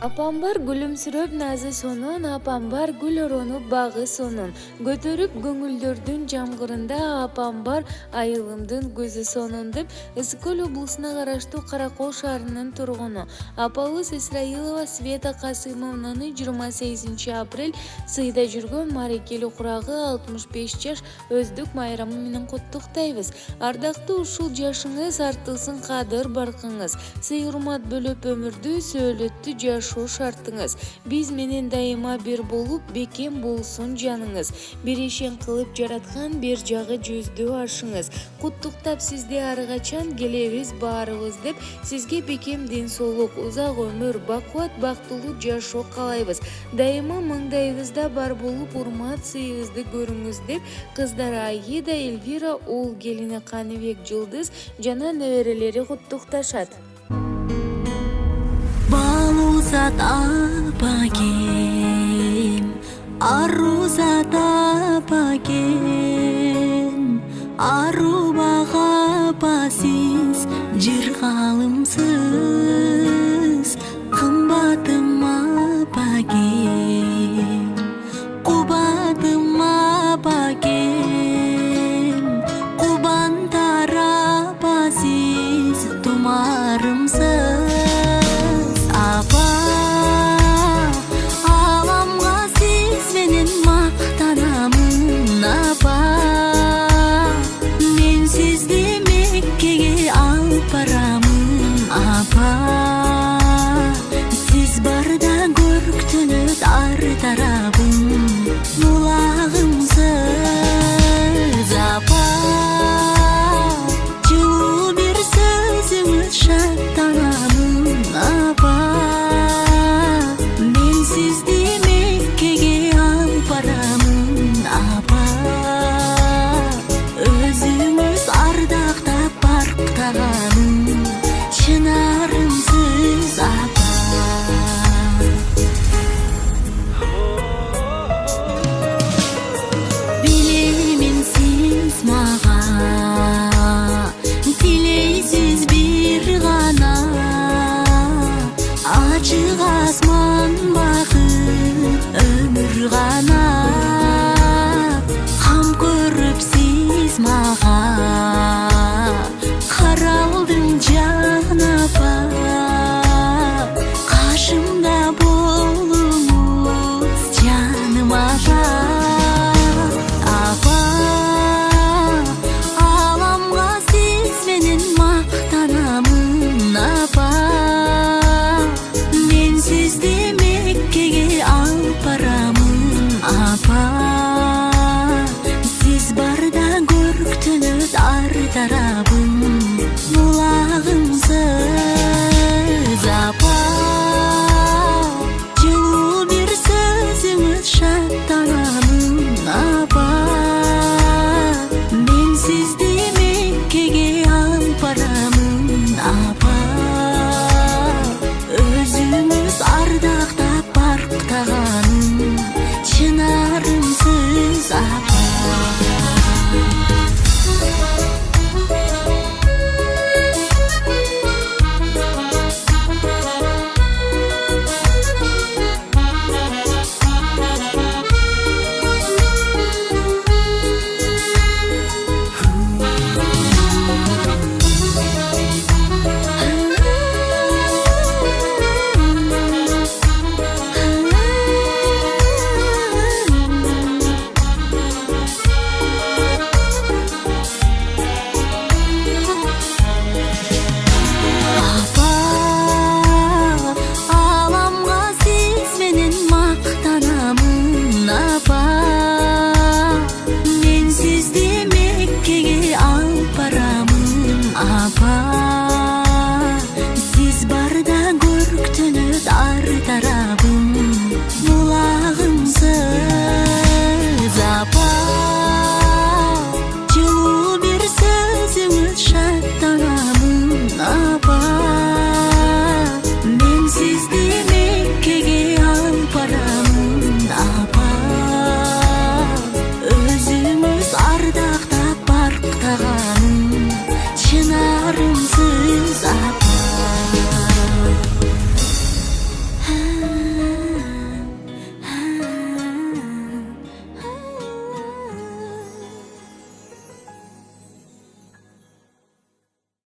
Апам бар гүлүмсүрөп назы сонун, апам бар гүл оронуп багы сонун. Көтөрүп көңүлдөрдүн жамгырында, апам бар айылымдын көзү сонун деп Ысык Көл облусуна караштуу Каракол шаарынын тургуну апабыз Исраилова Света Касымовнаны 28 апрель сыйда жүргөн марекелүү курагы 65 жаш өздүк майрамы менен куттуктайбыз. Ардактуу ушул жашыңыз артылсын кадыр баркыңыз. Сый урмат бөлөп өмүрдү сөөлөттү жашоо шартыңыз. Биз менен дайыма бир болуп, бекем болсун жаныңыз. Бир ишен кылып жараткан бир жагы жүздүү ашыңыз. Куттуктап сизди ары качан келебиз баарыбыз деп, сизге бекем ден соолук, узак өмүр, бакубат, бактылуу жашоо каалайбыз. Дайыма маңдайыбызда бар болуп, урмат сыйыбызды көрүңүз деп, кыздары Аида, Эльвира, уул келини Каныбек, Жылдыз жана неберелери куттукташат. Балузат апагем, арузат апагем, арубага апасыз, жыргалымсыз, кымбатым апагем, кубатым апагем, кубантар апасыз, тумарымсыз. Siz barda görktünüz ar tarabım, mulağımsız apa. Жылуу бир сөзүңүз шаттанамын апа. Мен сизди Меккеге алып барамын апа. Өзүңүз ардактап барктаганым чынарымсыз апа. Билемин сиз мага тилейсиз бир гана, ачык асман бакыт өмүр гана.